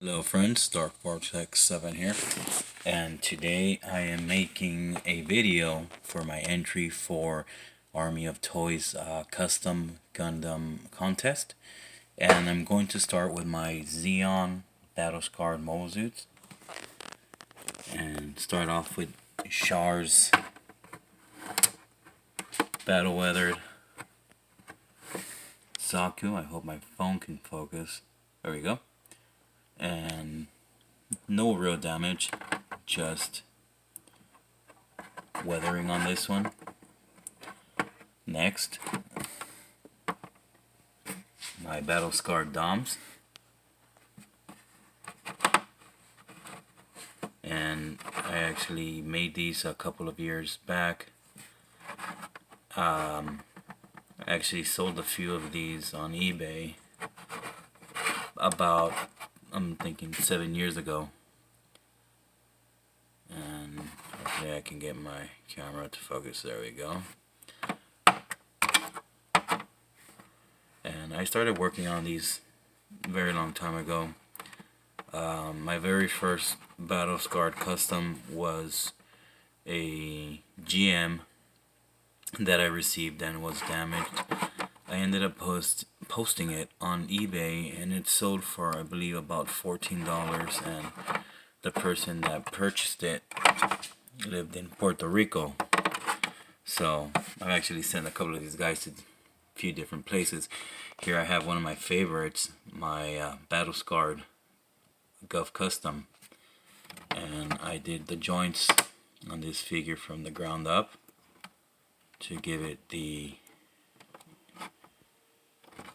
Hello friends, Dark Vortex 7 here, and today I am making a video for my entry for Army of Toys custom Gundam contest, and I'm going to start with my Zeon Battle Scarred mobile suits, and start off with Char's Battle Weathered Zaku. I hope my phone can focus. There we go. And no real damage, just weathering on this one. Next, my Battle Scarred Doms, and I actually made these a couple of years back. I actually sold a few of these on eBay about, I'm thinking 7 years ago, and hopefully I can get my camera to focus. There we go. And I started working on these a very long time ago. My very first Battle Scarred custom was a GM that I received and was damaged. I ended up posting it on eBay, and it sold for, I believe, about $14, and the person that purchased it lived in Puerto Rico. So I actually sent a couple of these guys to a few different places. Here I have one of my favorites, my Battle Scarred Gov Custom, and I did the joints on this figure from the ground up to give it the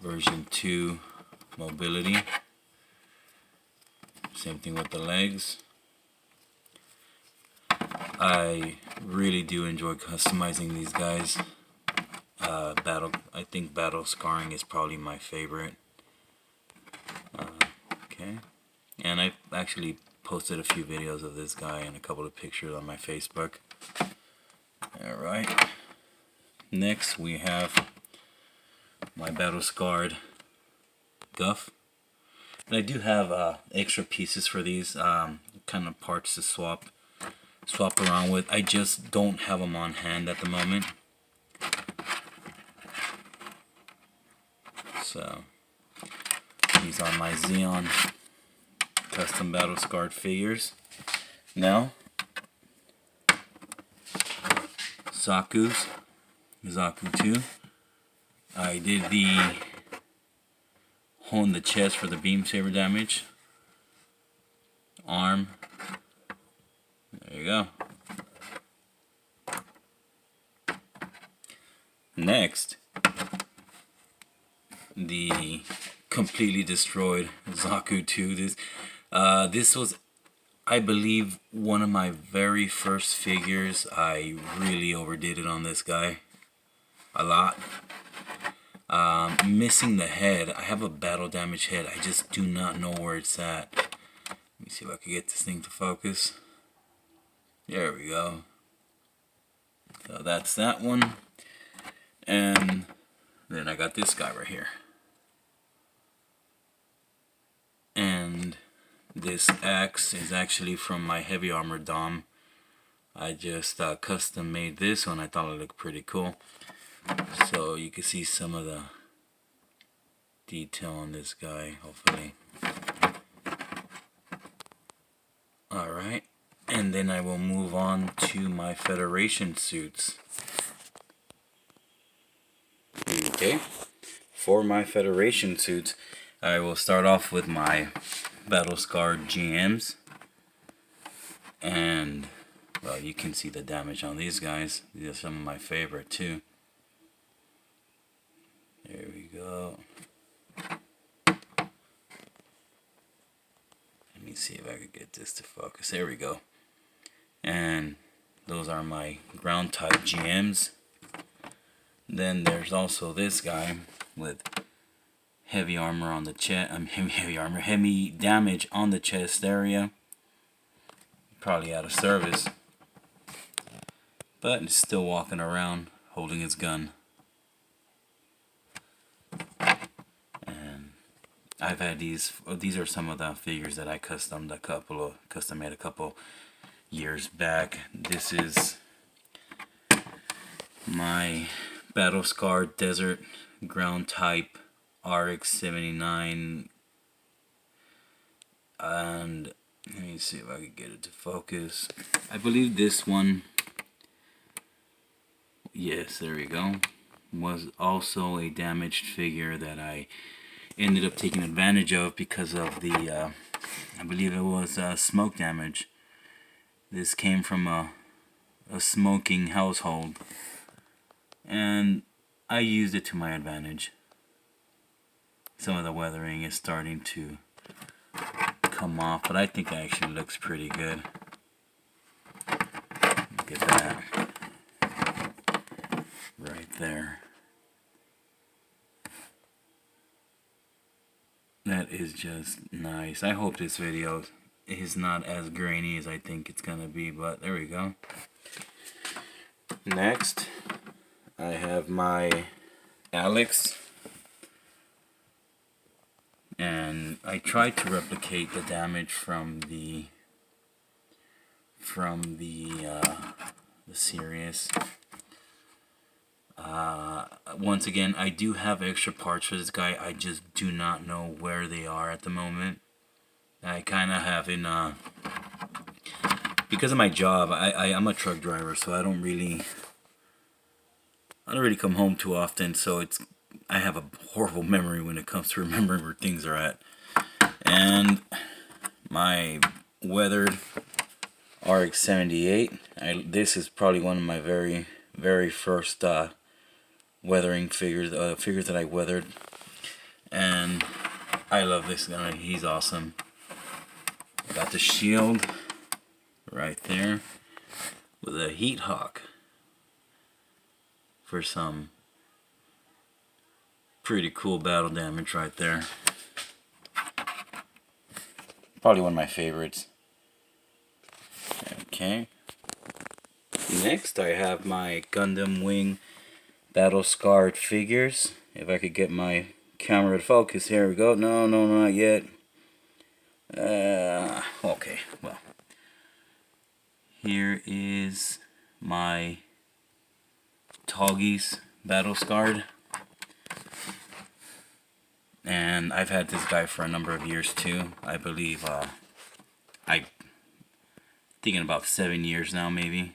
version 2 mobility. Same thing with the legs. I really do enjoy customizing these guys. I think battle scarring is probably my favorite. Okay, and I actually posted a few videos of this guy and a couple of pictures on my Facebook. Alright, next we have my Battle Scarred Guff. And I do have extra pieces for these, kind of parts to swap around with. I just don't have them on hand at the moment. So these are my Zeon custom Battle Scarred figures. Now, Zaku 2. I did the hole in the chest for the beam saber damage. Arm. There you go. Next, the completely destroyed Zaku 2. This was, I believe, one of my very first figures. I really overdid it on this guy. A lot. Missing the head. I have a battle damage head. I just do not know where it's at. Let me see if I can get this thing to focus. There we go. So that's that one. And then I got this guy right here. And this axe is actually from my heavy armor Dom. I just custom made this one. I thought it looked pretty cool. So you can see some of the detail on this guy, hopefully. Alright, and then I will move on to my Federation suits. Okay, for my Federation suits, I will start off with my Battle Scarred GMs. And, well, you can see the damage on these guys. These are some of my favorite too. There we go. Let me see if I could get this to focus. There we go. And those are my ground type GMs. Then there's also this guy with heavy armor on the chest. Heavy damage on the chest area. Probably out of service, but it's still walking around holding his gun. And I've had these are some of the figures that I custom made a couple years back. This is my battle scarred desert ground type RX-79, and let me see if I can get it to focus. I believe this one, yes, there we go, was also a damaged figure that I ended up taking advantage of because of the, I believe it was smoke damage. This came from a smoking household, and I used it to my advantage. Some of the weathering is starting to come off, but I think it actually looks pretty good. Look at that right there. That is just nice. I hope this video is not as grainy as I think it's gonna be, but there we go. Next, I have my Alex, and I tried to replicate the damage from the series. Once again, I do have extra parts for this guy. I just do not know where they are at the moment. I kind of have in because of my job. I'm a truck driver, so I don't really come home too often. So I have a horrible memory when it comes to remembering where things are at. And my weathered RX-78. This is probably one of my very first weathering figures that I weathered, and I love this guy. He's awesome. Got the shield right there with a heat hawk for some pretty cool battle damage right there. Probably one of my favorites. Okay. Next, I have my Gundam Wing battle scarred figures. If I could get my camera to focus. Here we go. No, not yet. Okay, well, here is my Toggies battle scarred, and I've had this guy for a number of years too. I believe I thinking about 7 years now, maybe.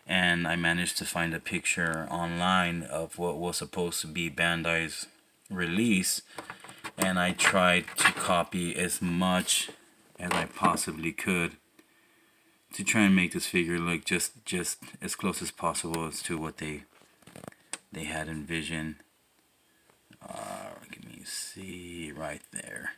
And I managed to find a picture online of what was supposed to be Bandai's release, and I tried to copy as much as I possibly could to try and make this figure look just as close as possible as to what they had envisioned. Let me see right there.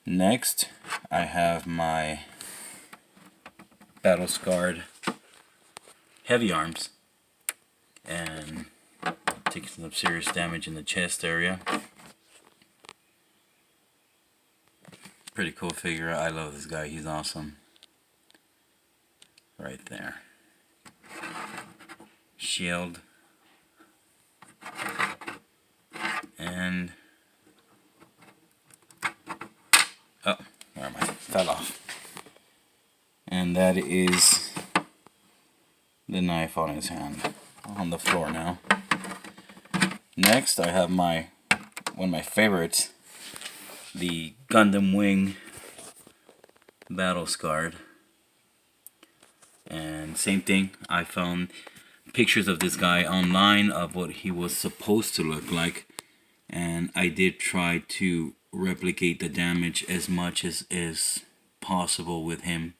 Next, I have my battle scarred heavy arms, and taking some serious damage in the chest area. Pretty cool figure. I love this guy. He's awesome. Right there. Shield. And oh, where am I? Fell off. And that is the knife on his hand. On the floor now. Next, I have one of my favorites, the Gundam Wing battle scarred. And same thing, I found pictures of this guy online of what he was supposed to look like, and I did try to replicate the damage as much as is possible with him.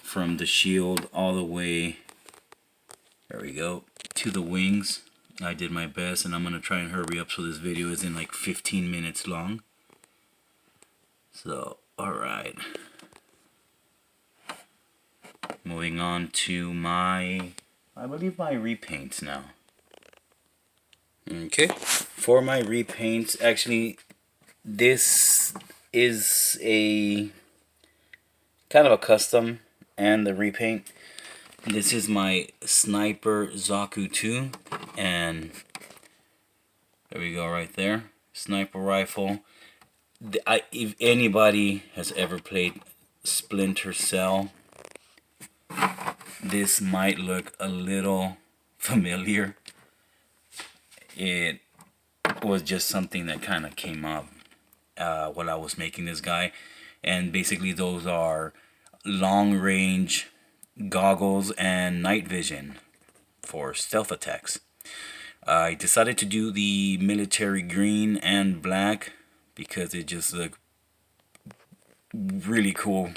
From the shield all the way, there we go, to the wings. I did my best, and I'm gonna try and hurry up so this video isn't like 15 minutes long. So, alright. Moving on to I believe my repaints now. Okay, for my repaints, actually, this is a kind of a custom and the repaint. This is my Sniper Zaku 2, and there we go right there. Sniper rifle. If anybody has ever played Splinter Cell, this might look a little familiar. It was just something that kind of came up while I was making this guy. And basically those are long range goggles and night vision for stealth attacks. I decided to do the military green and black because it just looked really cool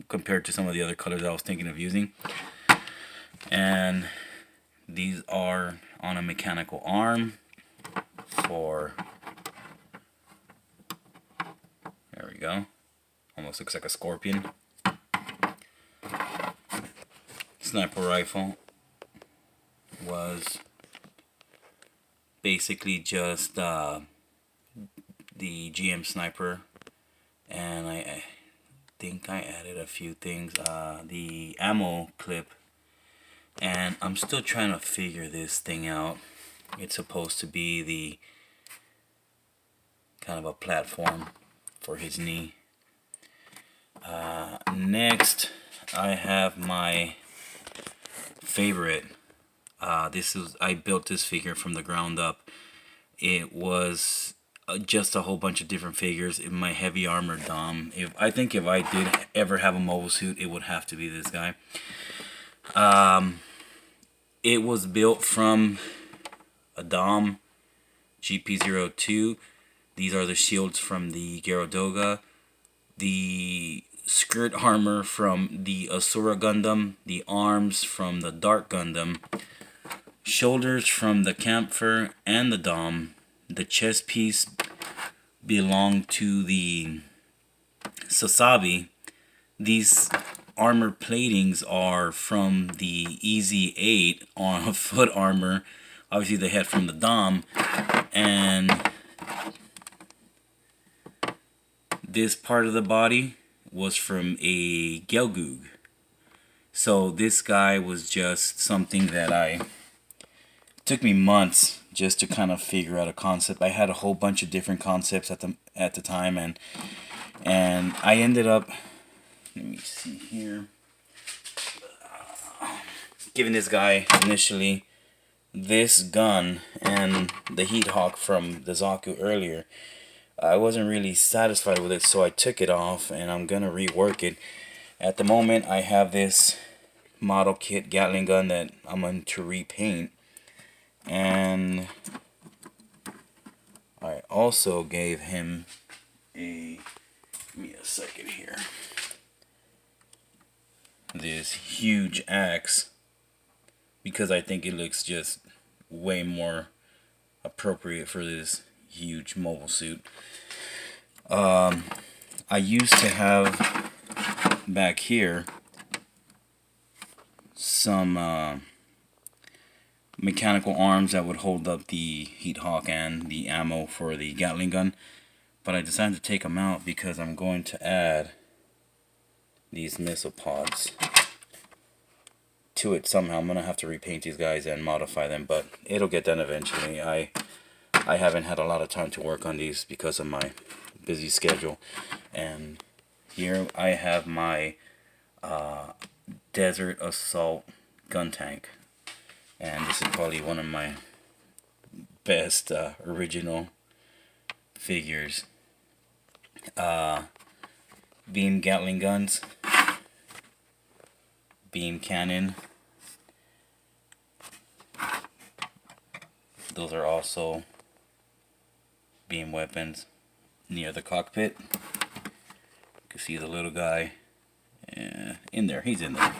compared to some of the other colors I was thinking of using. And these are on a mechanical arm for, there we go, almost looks like a scorpion. Sniper rifle was basically just the GM sniper, and I think I added a few things, the ammo clip, and I'm still trying to figure this thing out. It's supposed to be the kind of a platform for his knee. Next I have my favorite. I built this figure from the ground up. It was just a whole bunch of different figures in my heavy armor Dom. I think if I did ever have a mobile suit, it would have to be this guy. It was built from a Dom GP02. These are the shields from the Gyaradoga, the skirt armor from the Asura Gundam, the arms from the Dark Gundam, shoulders from the Camphor and the Dom. The chest piece belonged to the Sasabi. These armor platings are from the Easy 8 on foot armor. Obviously they had from the Dom. And this part of the body was from a Gelgoog. So this guy was just something that took me months just to kind of figure out a concept. I had a whole bunch of different concepts at the time, and I ended up, let me see here, giving this guy initially this gun and the Heat Hawk from the Zaku earlier. I wasn't really satisfied with it, so I took it off and I'm gonna rework it. At the moment I have this model kit Gatling gun that I'm going to repaint, and I also gave him give me a second here, this huge axe, because I think it looks just way more appropriate for this huge mobile suit. I used to have back here some mechanical arms that would hold up the Heat Hawk and the ammo for the Gatling gun, but I decided to take them out because I'm going to add these missile pods to it somehow. I'm going to have to repaint these guys and modify them, but it'll get done eventually. I haven't had a lot of time to work on these because of my busy schedule. And here I have my Desert Assault gun tank, and this is probably one of my best original figures. Beam Gatling guns, beam cannon. Those are also beam weapons near the cockpit. You can see the little guy in there. He's in there.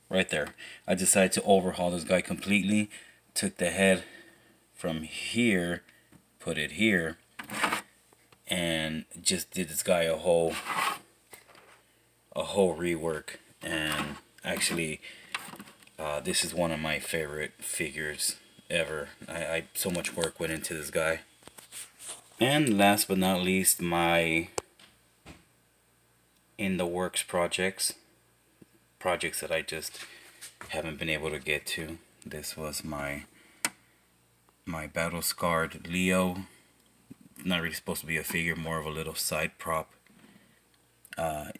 Right there. I decided to overhaul this guy completely. Took the head from here, put it here, and just did this guy a whole rework. And actually, this is one of my favorite figures ever. So much work went into this guy. And last but not least, my in the works projects that I just haven't been able to get to. This was my battle scarred Leo. Not really supposed to be a figure, more of a little side prop.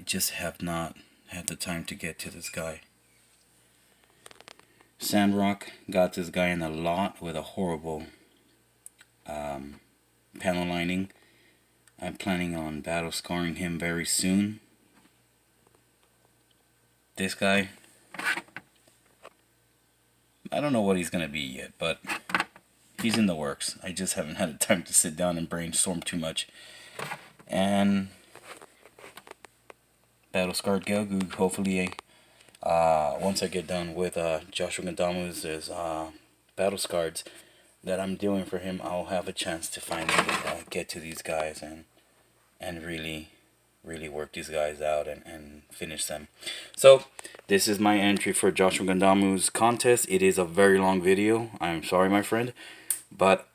Just have not had the time to get to this guy. Sandrock got this guy in a lot with a horrible panel lining. I'm planning on battle scarring him very soon. This guy, I don't know what he's gonna be yet, but he's in the works. I just haven't had the time to sit down and brainstorm too much. And battle scarred Gelgoog, hopefully once I get done with Joshua Gandamu's battle scards that I'm doing for him, I'll have a chance to finally get to these guys and really work these guys out and finish them. So this is my entry for Joshua Gandamu's contest. It is a very long video. I'm sorry, my friend, but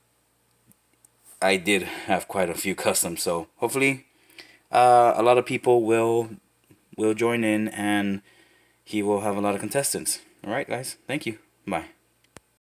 I did have quite a few customs, so hopefully a lot of people will join in and he will have a lot of contestants. Alright guys, thank you. Bye.